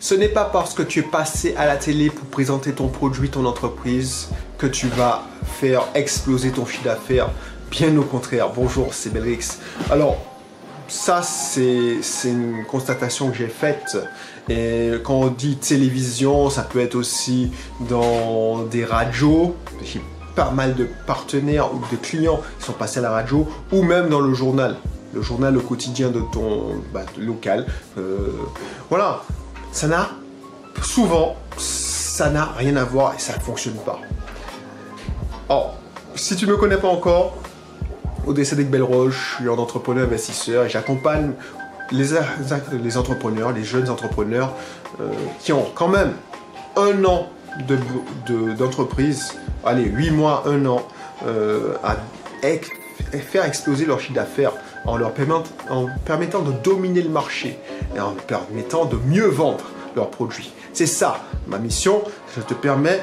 Ce n'est pas parce que tu es passé à la télé pour présenter ton produit, ton entreprise, que tu vas faire exploser ton chiffre d'affaires. Bien au contraire. Bonjour, c'est Belrix. Alors, ça, c'est une constatation que j'ai faite. Et quand on dit télévision, ça peut être aussi dans des radios. J'ai pas mal de partenaires ou de clients qui sont passés à la radio, ou même dans le journal. Le journal, au quotidien de ton local. Voilà. Souvent, ça n'a rien à voir et ça ne fonctionne pas. Alors, si tu ne me connais pas encore, Odessadek Belroche, je suis un entrepreneur investisseur et j'accompagne les entrepreneurs, les jeunes entrepreneurs qui ont quand même un an d'entreprise, allez, 8 mois, 1 an, à faire exploser leur chiffre d'affaires en permettant de dominer le marché et en permettant de mieux vendre leurs produits. C'est ça, ma mission. Je te permets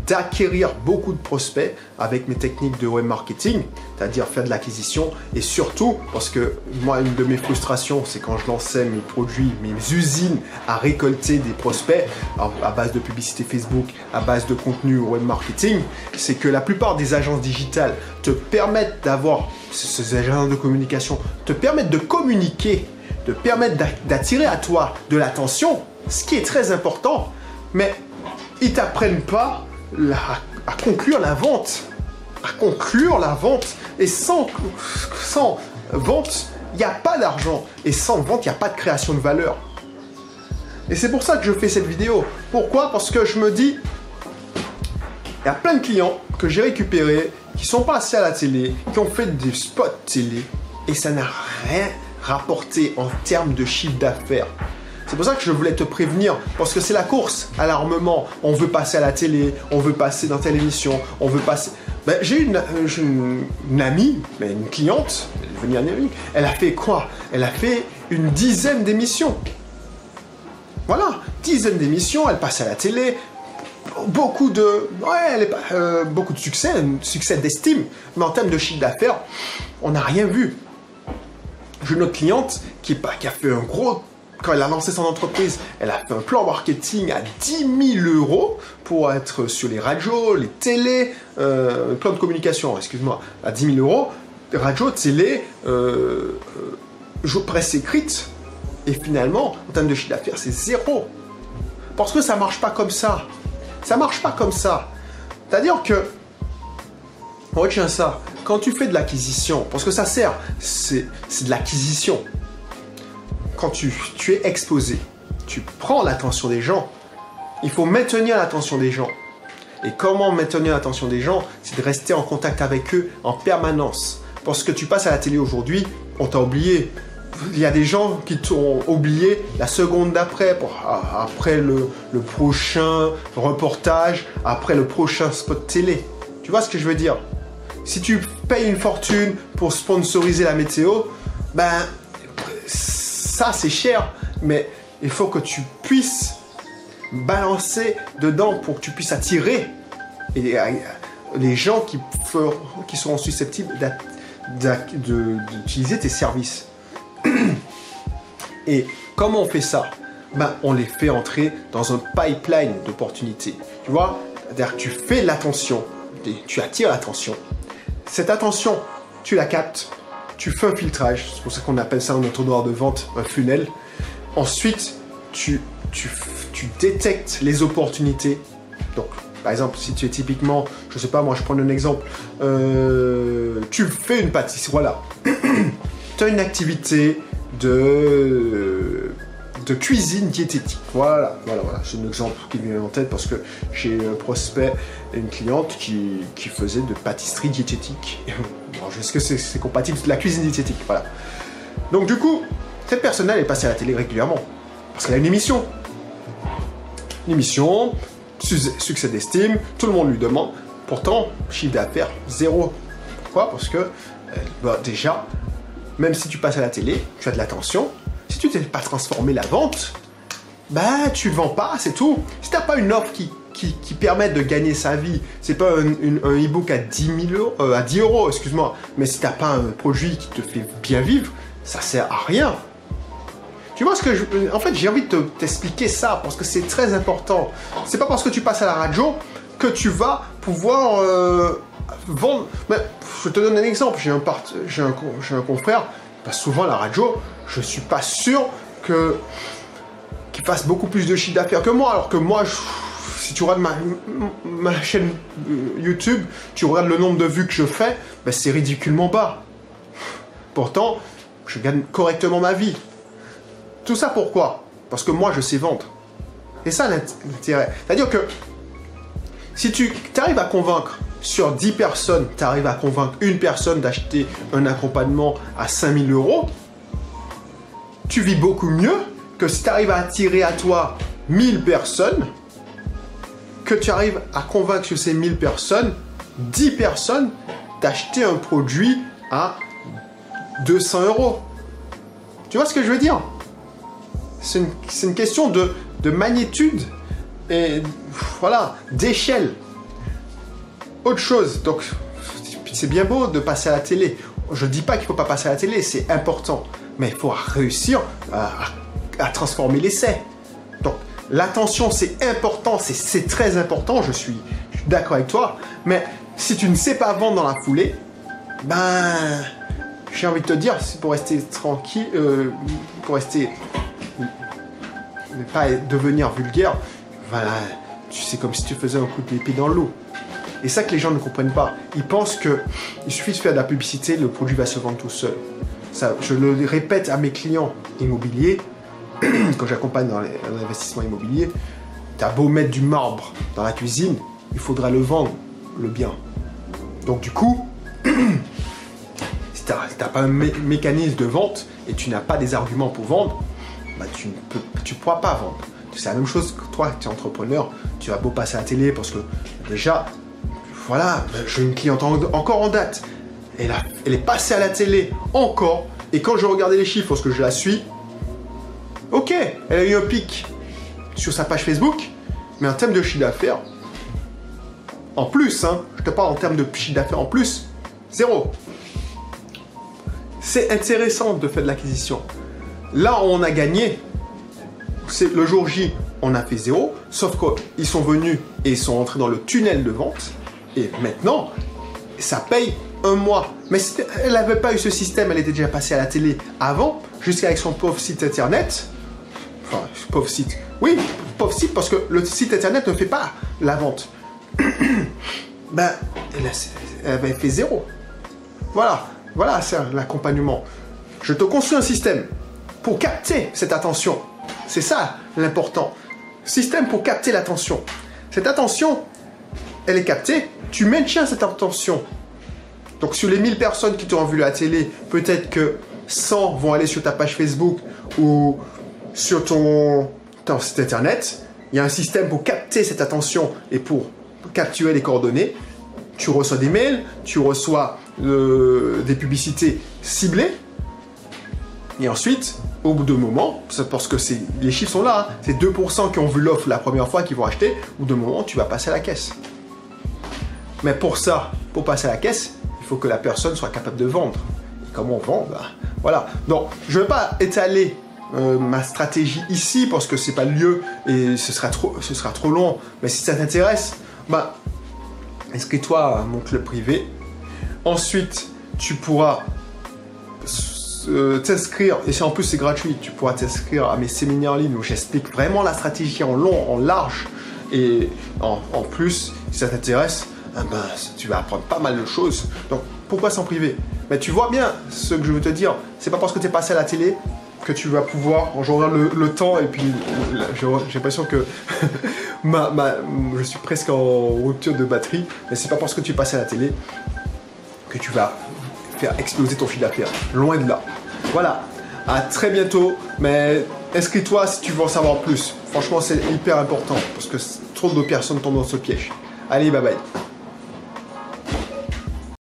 d'acquérir beaucoup de prospects avec mes techniques de web marketing, c'est-à-dire faire de l'acquisition et surtout, parce que moi, une de mes frustrations, c'est quand je lançais mes produits, mes usines à récolter des prospects à base de publicité Facebook, à base de contenu web marketing, c'est que la plupart des agences digitales te permettent d'avoir, ces agences de communication, te permettent de communiquer, te permettent d'attirer à toi de l'attention, ce qui est très important, mais ils ne t'apprennent pas à conclure la vente. À conclure la vente. Et sans vente, il n'y a pas d'argent. Et sans vente, il n'y a pas de création de valeur. Et c'est pour ça que je fais cette vidéo. Pourquoi? Parce que je me dis, il y a plein de clients que j'ai récupérés, qui sont passés à la télé, qui ont fait des spots télé, et ça n'a rien rapporté en termes de chiffre d'affaires. C'est pour ça que je voulais te prévenir, parce que c'est la course à l'armement. On veut passer à la télé, on veut passer dans telle émission, on veut passer... j'ai une amie, une cliente, elle est devenue une amie, elle a fait quoi? Elle a fait une dizaine d'émissions. Voilà, dizaine d'émissions, elle passe à la télé, beaucoup de succès, un succès d'estime, mais en termes de chiffre d'affaires, on n'a rien vu. J'ai une autre cliente qui a fait un gros... Quand elle a lancé son entreprise, elle a fait un plan marketing à 10 000 € pour être sur les radios, les télés, plan de communication, excuse-moi, à 10 000 €, radio, télé, presse écrite, et finalement, en termes de chiffre d'affaires, c'est 0. Parce que ça ne marche pas comme ça. Ça ne marche pas comme ça. C'est-à-dire que, retiens ça, quand tu fais de l'acquisition, parce que ça sert, c'est de l'acquisition. Quand tu es exposé, tu prends l'attention des gens. Il faut maintenir l'attention des gens. Et comment maintenir l'attention des gens? C'est de rester en contact avec eux en permanence. Parce que tu passes à la télé aujourd'hui, on t'a oublié. Il y a des gens qui t'ont oublié la seconde d'après, après le prochain reportage, après le prochain spot télé. Tu vois ce que je veux dire? Si tu payes une fortune pour sponsoriser la météo, ça c'est cher, mais il faut que tu puisses balancer dedans pour que tu puisses attirer les gens qui seront susceptibles d'utiliser tes services. Et comment on fait ça? On les fait entrer dans un pipeline d'opportunités. Tu vois? C'est-à-dire que tu fais l'attention, tu attires l'attention. Cette attention, tu la captes. Tu fais un filtrage, c'est pour ça qu'on appelle ça un entonnoir de vente, un funnel. Ensuite, tu détectes les opportunités. Donc, par exemple, si tu es typiquement, je sais pas, moi je prends un exemple, tu fais une pâtisserie, voilà. Tu as une activité de cuisine diététique. Voilà. J'ai un exemple qui me vient en tête parce que j'ai un prospect, une cliente qui faisait de pâtisserie diététique. Est-ce que c'est compatible avec la cuisine diététique? Voilà. Donc du coup, cette personne-là, elle est passée à la télé régulièrement. Parce qu'elle a une émission. Une émission, succès d'estime, tout le monde lui demande. Pourtant, chiffre d'affaires, 0. Pourquoi? Parce que, déjà, même si tu passes à la télé, tu as de l'attention. Si tu t'es pas transformé la vente, tu ne vends pas, c'est tout. Si tu n'as pas une offre qui permet de gagner sa vie, c'est pas un e-book à 10 €, excuse-moi, mais si tu n'as pas un produit qui te fait bien vivre, ça sert à rien. Tu vois ce que en fait, j'ai envie de t'expliquer ça parce que c'est très important. C'est pas parce que tu passes à la radio que tu vas pouvoir vendre. Mais je te donne un exemple. J'ai un confrère qui passe souvent à la radio. Je suis pas sûr qu'il fasse beaucoup plus de chiffre d'affaires que moi. Alors que moi, si tu regardes ma chaîne YouTube, tu regardes le nombre de vues que je fais, ben c'est ridiculement bas. Pourtant, je gagne correctement ma vie. Tout ça pourquoi? Parce que moi, je sais vendre. Et ça, l'intérêt. C'est-à-dire que si tu arrives à convaincre sur 10 personnes, tu arrives à convaincre une personne d'acheter un accompagnement à 5 000 €, tu vis beaucoup mieux que si tu arrives à attirer à toi 1000 personnes, que tu arrives à convaincre sur ces 1000 personnes, 10 personnes d'acheter un produit à 200 €. Tu vois ce que je veux dire? C'est une question de magnitude et voilà, d'échelle. Autre chose, donc c'est bien beau de passer à la télé. Je ne dis pas qu'il ne faut pas passer à la télé, c'est important. Mais il faut réussir à transformer l'essai. Donc l'attention, c'est important, c'est très important, je suis d'accord avec toi. Mais si tu ne sais pas vendre dans la foulée, ben, j'ai envie de te dire, c'est pour rester tranquille, pour rester... ne pas devenir vulgaire, voilà, c'est comme si tu faisais un coup d'épée dans l'eau. Et ça que les gens ne comprennent pas. Ils pensent qu'il suffit de faire de la publicité, le produit va se vendre tout seul. Ça, je le répète à mes clients immobiliers, quand j'accompagne dans l'investissement immobilier, tu as beau mettre du marbre dans la cuisine, il faudra le vendre, le bien. Donc du coup, si tu n'as pas un mécanisme de vente et tu n'as pas des arguments pour vendre, bah, tu ne pourras pas vendre. C'est la même chose que toi, tu es entrepreneur, tu vas beau passer à la télé parce que déjà, voilà, j'ai une cliente encore en date. Elle est passée à la télé encore, et quand je regardais les chiffres parce que je la suis, ok, elle a eu un pic sur sa page Facebook, mais en termes de chiffre d'affaires, en plus, hein, je te parle en termes de chiffre d'affaires en plus, 0. C'est intéressant de faire de l'acquisition. Là, on a gagné. C'est le jour J, on a fait 0, sauf qu'ils sont venus et ils sont entrés dans le tunnel de vente. Et maintenant, ça paye un mois. Mais si elle n'avait pas eu ce système, elle était déjà passée à la télé avant, jusqu'avec son pauvre site internet. Enfin, pauvre site. Oui, pauvre site parce que le site internet ne fait pas la vente. Ben, elle avait fait 0. Voilà, c'est l'accompagnement. Je te construis un système pour capter cette attention. C'est ça l'important. Système pour capter l'attention. Cette attention, elle est captée, tu maintiens cette attention. Donc sur les 1000 personnes qui t'ont vu à la télé, peut-être que 100 vont aller sur ta page Facebook ou sur ton site internet. Il y a un système pour capter cette attention et pour capturer les coordonnées. Tu reçois des mails, tu reçois des publicités ciblées. Et ensuite, au bout d'un moment, parce que les chiffres sont là, hein, c'est 2% qui ont vu l'offre la première fois qui vont acheter, au bout d'un moment, tu vas passer à la caisse. Mais pour ça, pour passer à la caisse, il faut que la personne soit capable de vendre. Et comment on vend? Voilà. Donc, je ne vais pas étaler ma stratégie ici parce que c'est pas le lieu et ce sera trop long. Mais si ça t'intéresse, inscris-toi à mon club privé. Ensuite, tu pourras t'inscrire, et en plus c'est gratuit, tu pourras t'inscrire à mes séminaires en ligne où j'explique vraiment la stratégie en long, en large, et en plus, si ça t'intéresse, tu vas apprendre pas mal de choses. Donc pourquoi s'en priver? Mais tu vois bien ce que je veux te dire, c'est pas parce que tu es passé à la télé que tu vas pouvoir, je regarde le temps et puis j'ai l'impression que je suis presque en rupture de batterie, mais c'est pas parce que tu es passé à la télé que tu vas faire exploser ton chiffre d'affaires, loin de là. Voilà, à très bientôt, mais inscris-toi si tu veux en savoir plus. Franchement, c'est hyper important parce que trop de personnes tombent dans ce piège. Allez, bye bye.